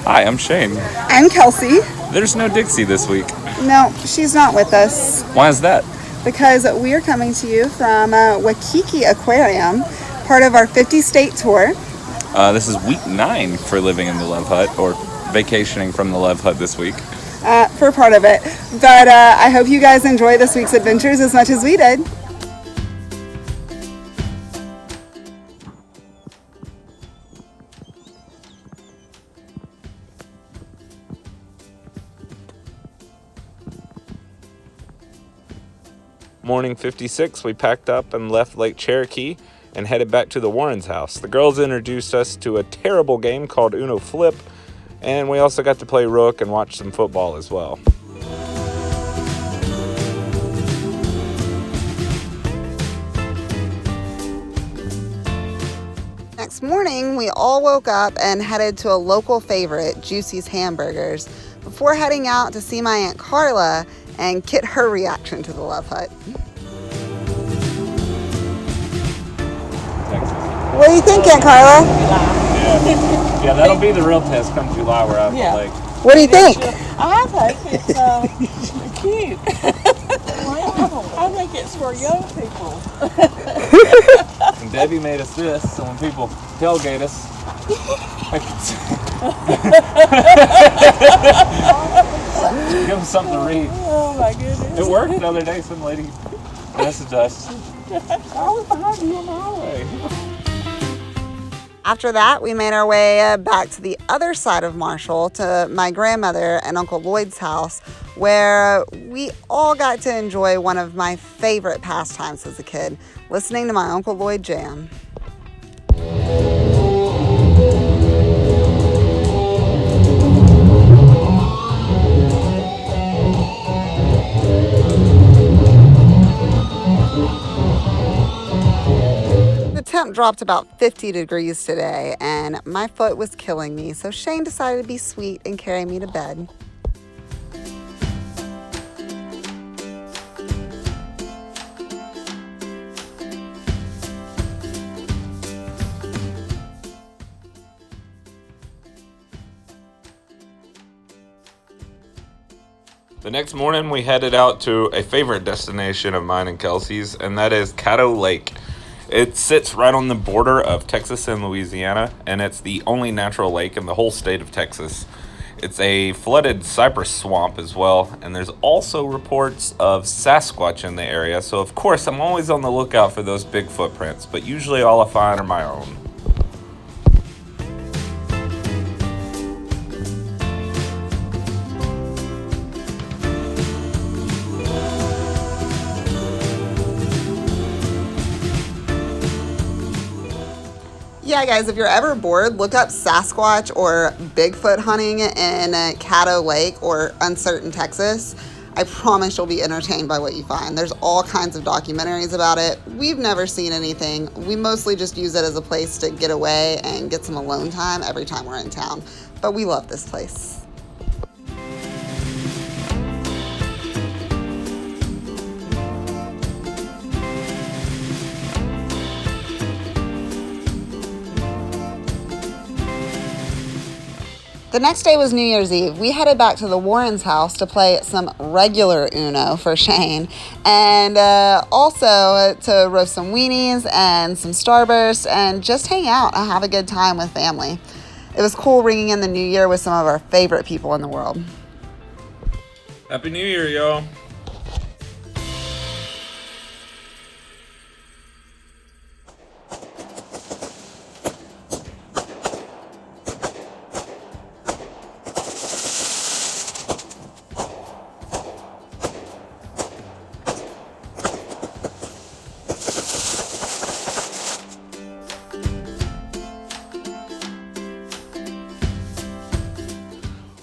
Hi, I'm Shane. I'm Kelsey. There's no Dixie this week. No, she's not with us Why is that? because we are coming to you from Waikiki Aquarium, part of our 50-state tour. This is week 9 for living in the Love Hut, or vacationing from the Love Hut this week. For part of it. But I hope you guys enjoy this week's adventures as much as we did. Morning 56, we packed up and left Lake Cherokee and headed back to the Warrens' house. The girls introduced us to a terrible game called Uno Flip, and we also got to play Rook and watch some football as well. Next morning, we all woke up and headed to a local favorite, Juicy's Hamburgers, before heading out to see my Aunt Carla and get her reaction to the Love Hut. What do you think, Aunt Carla? Yeah, that'll be the real test come July. We're out of the lake. What do you think? I think it's cute. I think it's for young people. And Debbie made us this, so when people tailgate us, give them something to read. Oh my goodness. It worked the other day. Some lady messaged us. I was behind you on the highway. After that, we made our way back to the other side of Marshall to my grandmother and Uncle Lloyd's house, where we all got to enjoy one of my favorite pastimes as a kid, listening to my Uncle Lloyd jam. The temp dropped about 50 degrees today, and my foot was killing me, so Shane decided to be sweet and carry me to bed. The next morning, we headed out to a favorite destination of mine and Kelsey's, and that is Caddo Lake. It sits right on the border of Texas and Louisiana, and it's the only natural lake in the whole state of Texas. It's a flooded cypress swamp as well, and there's also reports of Sasquatch in the area, so of course I'm always on the lookout for those big footprints, but usually all I find are my own. Yeah, guys, if you're ever bored, look up Sasquatch or Bigfoot hunting in Caddo Lake or Uncertain, Texas. I promise you'll be entertained by what you find. There's all kinds of documentaries about it. We've never seen anything. We mostly just use it as a place to get away and get some alone time every time we're in town. But we love this place. The next day was New Year's Eve. We headed back to the Warrens' house to play some regular Uno for Shane, and also to roast some weenies and some Starburst and just hang out and have a good time with family. It was cool ringing in the new year with some of our favorite people in the world. Happy New Year, y'all.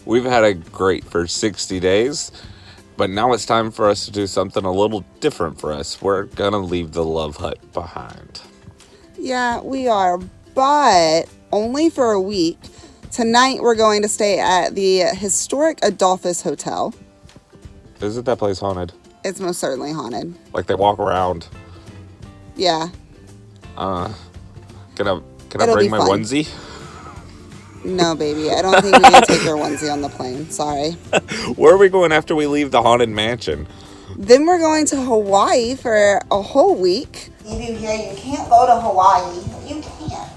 We've had a great first 60 days, but now it's time for us to do something a little different for us. We're gonna leave the Love Hut behind. Yeah, we are, but only for a week. Tonight we're going to stay at the historic Adolphus Hotel. Isn't that place haunted? It's most certainly haunted. Like they walk around. Yeah. Can I It'll bring be my fun. onesie? No, baby. I don't think we can take your onesie on the plane. Sorry. Where are we going after we leave the haunted mansion? Then we're going to Hawaii for a whole week. You do hear you can't go to Hawaii. You can't.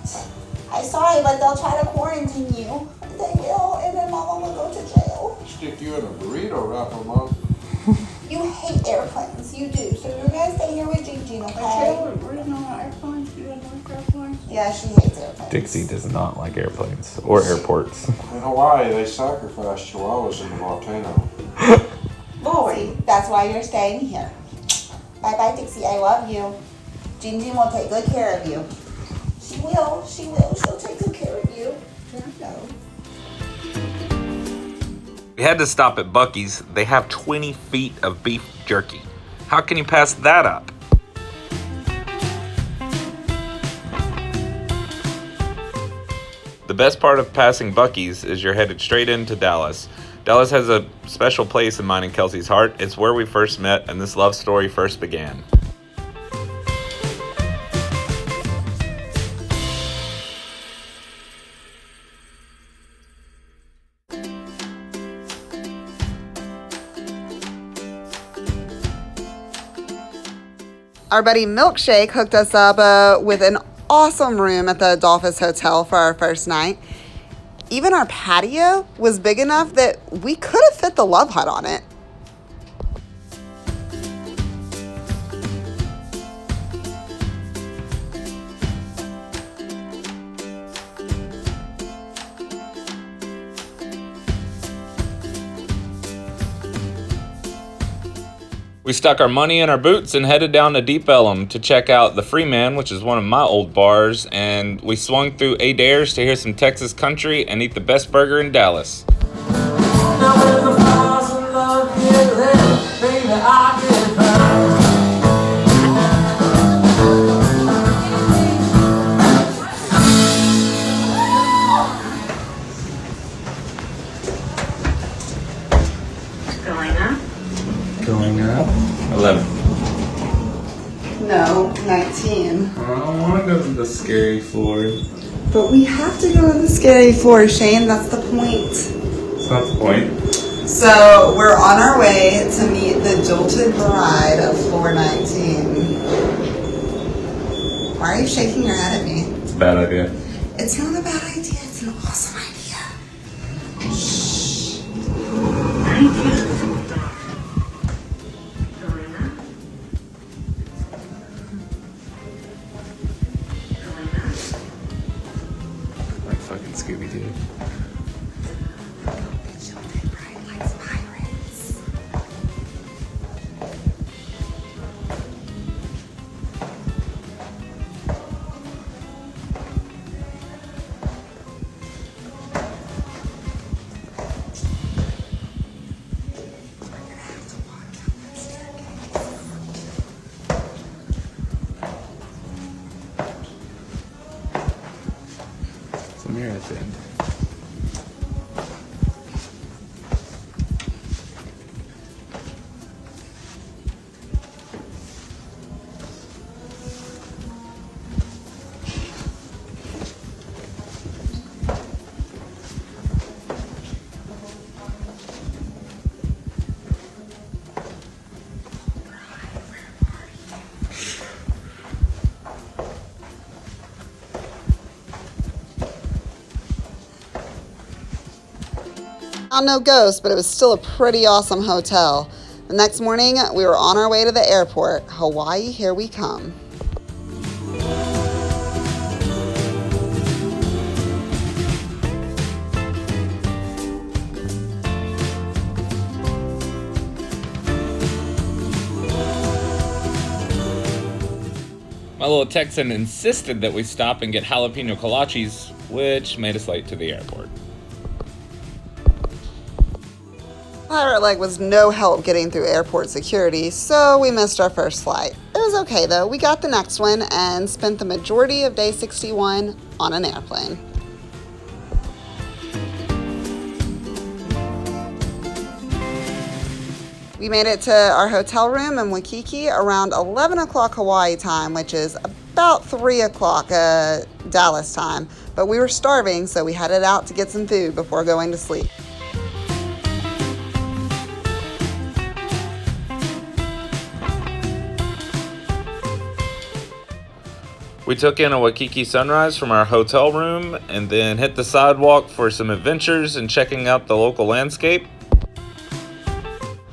I'm sorry, but they'll try to quarantine you. They will, and then Mama will go to jail. Stick you in a burrito wrapper, Mom. You hate airplanes. You do. So you're going to stay here with Gigi, okay? Yeah, she hates airplanes. Dixie does not like airplanes or airports. In Hawaii, they sacrifice chihuahuas in the volcano. See, that's why you're staying here. Bye-bye, Dixie. I love you. Gigi will take good care of you. She will. She will. She'll take good care of you. No. We had to stop at Buc-ee's. They have 20 feet of beef jerky. How can you pass that up? The best part of passing Buc-ee's is you're headed straight into Dallas. Dallas has a special place in mine and Kelsey's heart. It's where we first met and this love story first began. Our buddy Milkshake hooked us up with an awesome room at the Adolphus Hotel for our first night. Even our patio was big enough that we could have fit the Love Hut on it. We stuck our money in our boots and headed down to Deep Ellum to check out the Freeman, which is one of my old bars, and we swung through Adair's to hear some Texas country and eat the best burger in Dallas. Going up? 11. No, 19. I don't want to go to the scary floor. But we have to go to the scary floor, Shane. That's the point. That's not the point. So we're on our way to meet the jilted bride of floor 19. Why are you shaking your head at me? It's a bad idea. It's not a bad idea. It's an awesome idea. Shh. Like fucking Scooby-Doo. The jilted bride likes pirates. It's a mirror at the end. No ghost, but it was still a pretty awesome hotel. The next morning, we were on our way to the airport. Hawaii, here we come. My little Texan insisted that we stop and get jalapeno kolaches, which made us late to the airport. Pirate Leg was no help getting through airport security, so we missed our first flight. It was okay though. We got the next one and spent the majority of day 61 on an airplane. We made it to our hotel room in Waikiki around 11 o'clock Hawaii time, which is about 3 o'clock Dallas time. but we were starving, so we headed out to get some food before going to sleep. We took in a Waikiki sunrise from our hotel room and then hit the sidewalk for some adventures and checking out the local landscape.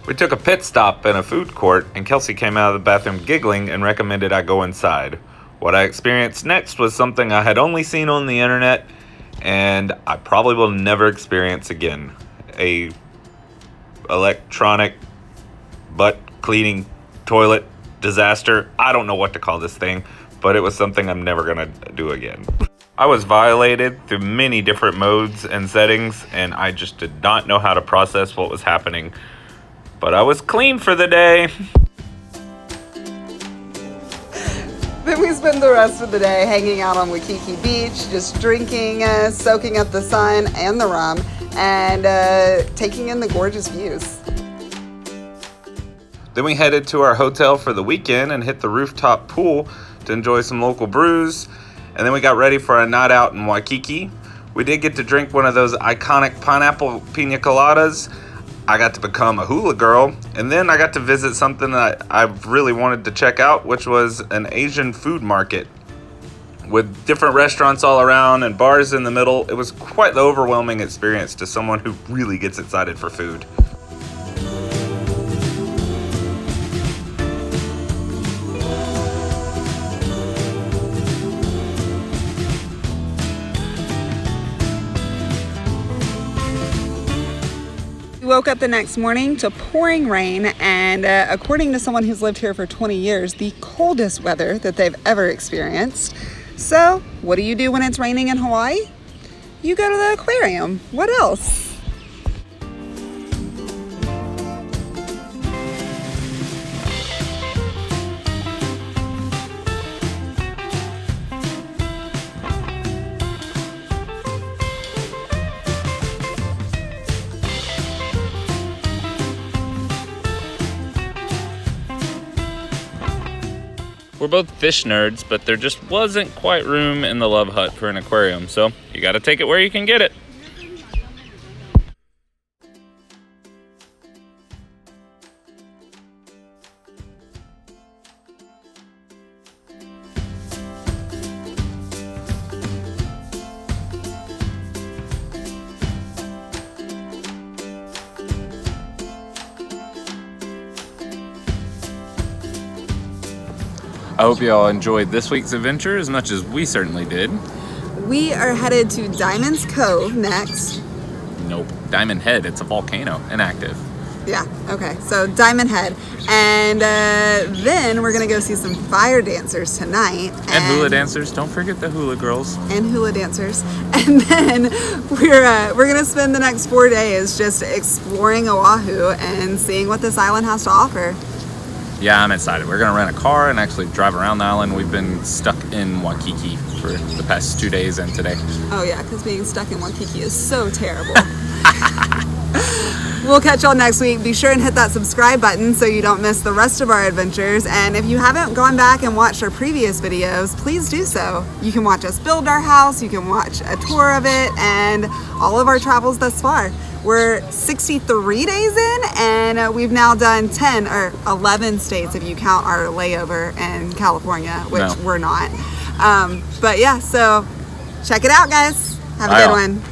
We took a pit stop in a food court and Kelsey came out of the bathroom giggling and recommended I go inside. What I experienced next was something I had only seen on the internet and I probably will never experience again. A electronic butt cleaning toilet disaster. I don't know what to call this thing, but it was something I'm never gonna do again. I was violated through many different modes and settings, and I just did not know how to process what was happening. But I was clean for the day. Then we spend the rest of the day hanging out on Waikiki Beach, just drinking, soaking up the sun and the rum, and taking in the gorgeous views. Then we headed to our hotel for the weekend and hit the rooftop pool to enjoy some local brews. And then we got ready for a night out in Waikiki. We did get to drink one of those iconic pineapple pina coladas. I got to become a hula girl. And then I got to visit something that I really wanted to check out, which was an Asian food market with different restaurants all around and bars in the middle. It was quite the overwhelming experience to someone who really gets excited for food. We woke up the next morning to pouring rain, and according to someone who's lived here for 20 years, the coldest weather that they've ever experienced. So, what do you do when it's raining in Hawaii? You go to the aquarium. What else? We're both fish nerds, but there just wasn't quite room in the Love Hut for an aquarium, so you gotta take it where you can get it. I hope you all enjoyed this week's adventure as much as we certainly did. We are headed to Diamond's Cove next. Nope. Diamond Head, it's a volcano, inactive. Yeah, okay, so Diamond Head. And then we're gonna go see some fire dancers tonight. And hula dancers, don't forget the hula girls. And hula dancers. And then we're gonna spend the next 4 days just exploring Oahu and seeing what this island has to offer. Yeah, I'm excited. We're gonna rent a car and actually drive around the island. We've been stuck in Waikiki for the past 2 days and today. Oh yeah, because being stuck in Waikiki is so terrible. We'll catch y'all next week. Be sure and hit that subscribe button so you don't miss the rest of our adventures. And if you haven't gone back and watched our previous videos, please do so. You can watch us build our house, you can watch a tour of it, and all of our travels thus far. We're 63 days in, and we've now done 10 or 11 states if you count our layover in California, which we're not. But yeah, so check it out, guys. Have a good one.